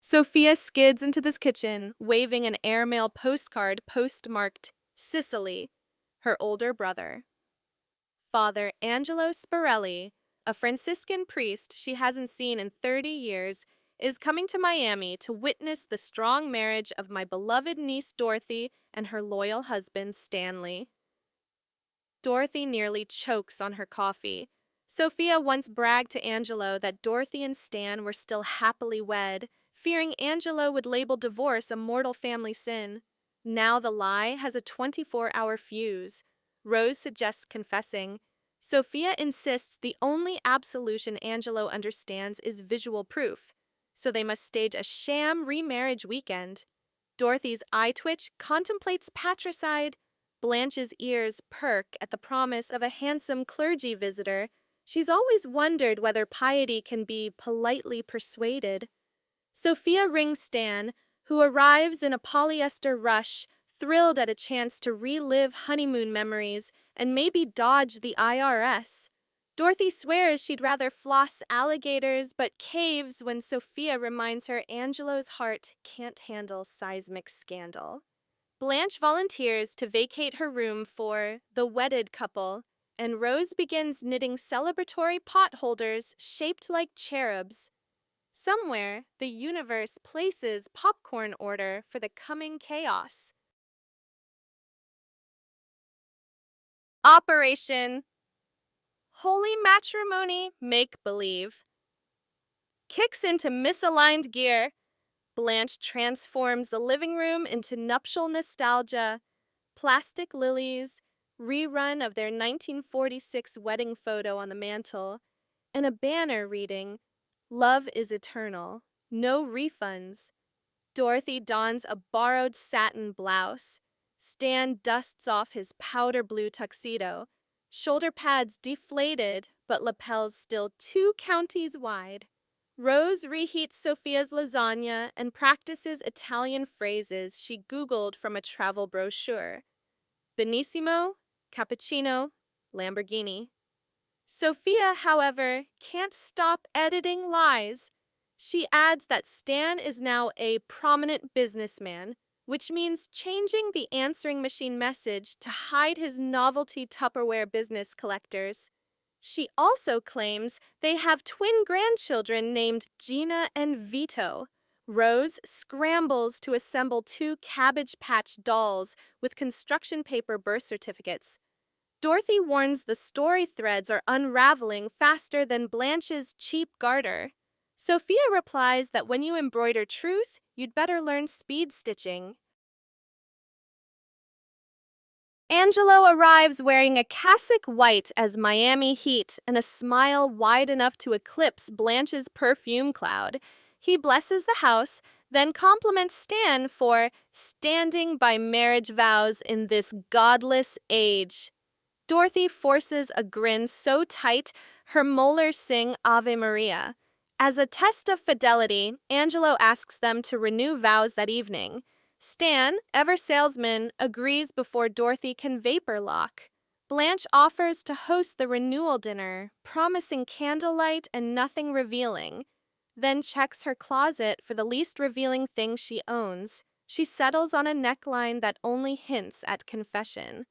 Sophia skids into this kitchen, waving an airmail postcard postmarked Sicily, her older brother. Father Angelo Spirelli, a Franciscan priest she hasn't seen in 30 years, is coming to Miami to witness the strong marriage of my beloved niece Dorothy and her loyal husband Stanley. Dorothy nearly chokes on her coffee. Sophia once bragged to Angelo that Dorothy and Stan were still happily wed, fearing Angelo would label divorce a mortal family sin. Now the lie has a 24-hour fuse. Rose suggests confessing. Sophia insists the only absolution Angelo understands is visual proof, so they must stage a sham remarriage weekend. Dorothy's eye twitch contemplates patricide. Blanche's ears perk at the promise of a handsome clergy visitor. She's always wondered whether piety can be politely persuaded. Sophia rings Stan, who arrives in a polyester rush, thrilled at a chance to relive honeymoon memories and maybe dodge the IRS. Dorothy swears she'd rather floss alligators, but caves when Sophia reminds her Angelo's heart can't handle seismic scandal. Blanche volunteers to vacate her room for the wedded couple, and Rose begins knitting celebratory pot holders shaped like cherubs. Somewhere, the universe places popcorn order for the coming chaos. Operation Holy Matrimony Make-Believe kicks into misaligned gear. Blanche transforms the living room into nuptial nostalgia. Plastic lilies, rerun of their 1946 wedding photo on the mantel, and a banner reading, "Love is eternal, no refunds." Dorothy dons a borrowed satin blouse. Stan dusts off his powder blue tuxedo, shoulder pads deflated, but lapels still 2 counties wide. Rose reheats Sophia's lasagna and practices Italian phrases she Googled from a travel brochure. Benissimo, cappuccino, Lamborghini. Sophia, however, can't stop editing lies. She adds that Stan is now a prominent businessman, which means changing the answering machine message to hide his novelty Tupperware business collectors. She also claims they have twin grandchildren named Gina and Vito. Rose scrambles to assemble 2 Cabbage Patch dolls with construction paper birth certificates. Dorothy warns the story threads are unraveling faster than Blanche's cheap garter. Sophia replies that when you embroider truth, you'd better learn speed stitching. Angelo arrives wearing a cassock white as Miami heat and a smile wide enough to eclipse Blanche's perfume cloud. He blesses the house, then compliments Stan for standing by marriage vows in this godless age. Dorothy forces a grin so tight her molars sing Ave Maria. As a test of fidelity, Angelo asks them to renew vows that evening. Stan, ever salesman, agrees before Dorothy can vapor lock. Blanche offers to host the renewal dinner, promising candlelight and nothing revealing. Then checks her closet for the least revealing thing she owns. She settles on a neckline that only hints at confession.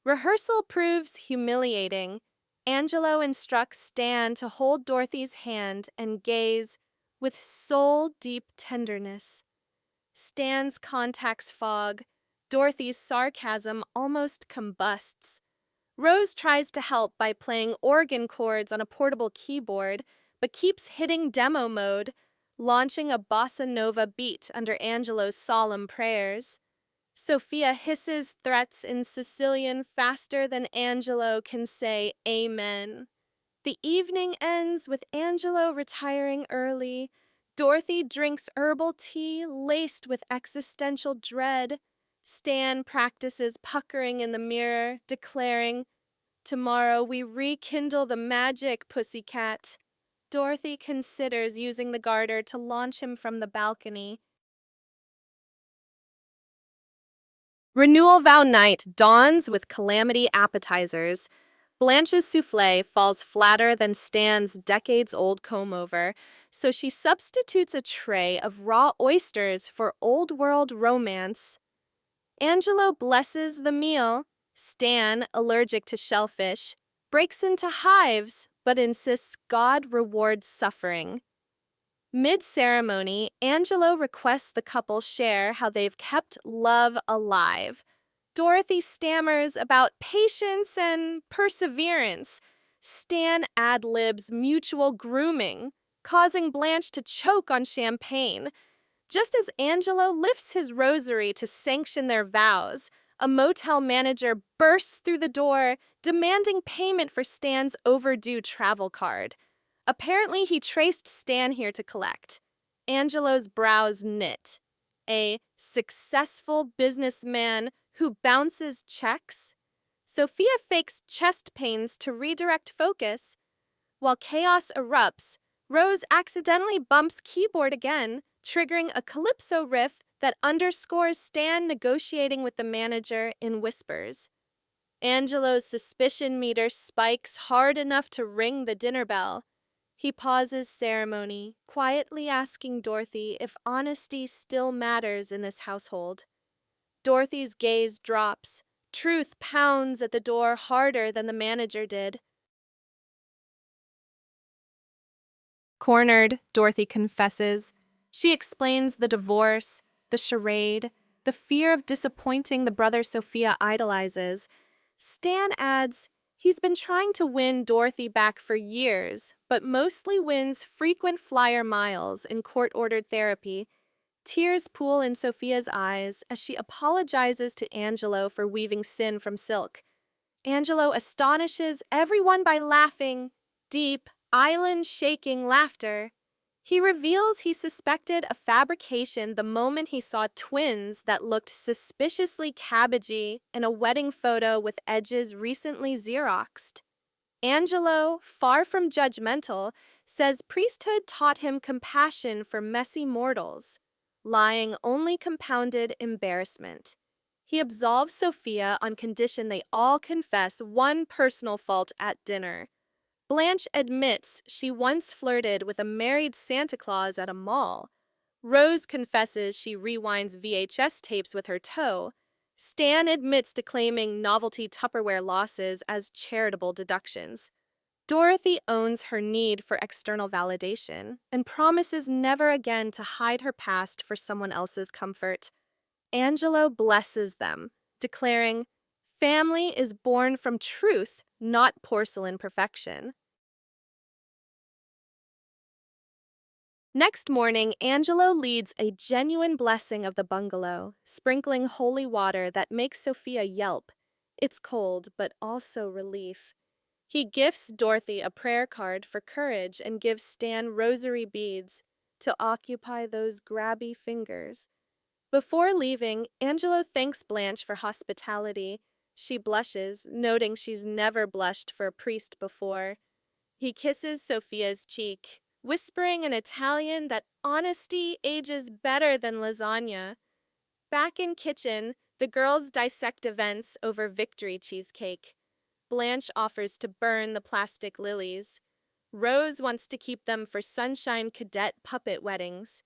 Rehearsal proves humiliating. Angelo instructs Stan to hold Dorothy's hand and gaze with soul-deep tenderness. Stan's contacts fog. Dorothy's sarcasm almost combusts. Rose tries to help by playing organ chords on a portable keyboard, but keeps hitting demo mode, launching a bossa nova beat under Angelo's solemn prayers. Sophia hisses threats in Sicilian faster than Angelo can say amen. The evening ends with Angelo retiring early. Dorothy drinks herbal tea laced with existential dread. Stan practices puckering in the mirror, declaring, "Tomorrow we rekindle the magic, pussycat." Dorothy considers using the garter to launch him from the balcony. Renewal vow night dawns with calamity appetizers. Blanche's souffle falls flatter than Stan's decades-old comb-over, so she substitutes a tray of raw oysters for old-world romance. Angelo blesses the meal. Stan, allergic to shellfish, breaks into hives but insists God rewards suffering. Mid-ceremony, Angelo requests the couple share how they've kept love alive. Dorothy stammers about patience and perseverance. Stan ad-libs mutual grooming, causing Blanche to choke on champagne. Just as Angelo lifts his rosary to sanction their vows, a motel manager bursts through the door, demanding payment for Stan's overdue travel card. Apparently, he traced Stan here to collect. Angelo's brows knit. A successful businessman who bounces checks? Sophia fakes chest pains to redirect focus. While chaos erupts, Rose accidentally bumps keyboard again, triggering a calypso riff that underscores Stan negotiating with the manager in whispers. Angelo's suspicion meter spikes hard enough to ring the dinner bell. He pauses ceremony, quietly asking Dorothy if honesty still matters in this household. Dorothy's gaze drops. Truth pounds at the door harder than the manager did. Cornered, Dorothy confesses. She explains the divorce, the charade, the fear of disappointing the brother Sophia idolizes. Stan adds, he's been trying to win Dorothy back for years, but mostly wins frequent flyer miles in court-ordered therapy. Tears pool in Sophia's eyes as she apologizes to Angelo for weaving sin from silk. Angelo astonishes everyone by laughing, deep, island-shaking laughter. He reveals he suspected a fabrication the moment he saw twins that looked suspiciously cabbagey in a wedding photo with edges recently Xeroxed. Angelo, far from judgmental, says priesthood taught him compassion for messy mortals. Lying only compounded embarrassment. He absolves Sophia on condition they all confess one personal fault at dinner. Blanche admits she once flirted with a married Santa Claus at a mall. Rose confesses she rewinds VHS tapes with her toe. Stan admits to claiming novelty Tupperware losses as charitable deductions. Dorothy owns her need for external validation and promises never again to hide her past for someone else's comfort. Angelo blesses them, declaring, "Family is born from truth, not porcelain perfection." Next morning, Angelo leads a genuine blessing of the bungalow, sprinkling holy water that makes Sophia yelp. It's cold, but also relief. He gifts Dorothy a prayer card for courage and gives Stan rosary beads to occupy those grabby fingers. Before leaving, Angelo thanks Blanche for hospitality. She blushes, noting she's never blushed for a priest before. He kisses Sophia's cheek, whispering in Italian that honesty ages better than lasagna. Back in kitchen, the girls dissect events over victory cheesecake. Blanche offers to burn the plastic lilies. Rose wants to keep them for sunshine cadet puppet weddings.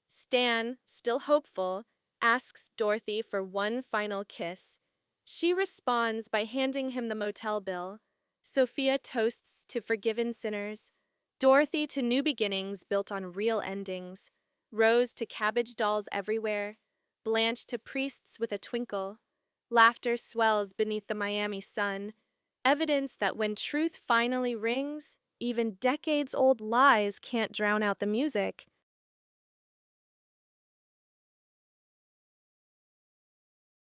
Stan, still hopeful, asks Dorothy for one final kiss. She responds by handing him the motel bill. Sophia toasts to forgiven sinners. Dorothy to new beginnings built on real endings. Rose to cabbage dolls everywhere. Blanche to priests with a twinkle. Laughter swells beneath the Miami sun. Evidence that when truth finally rings, even decades-old lies can't drown out the music.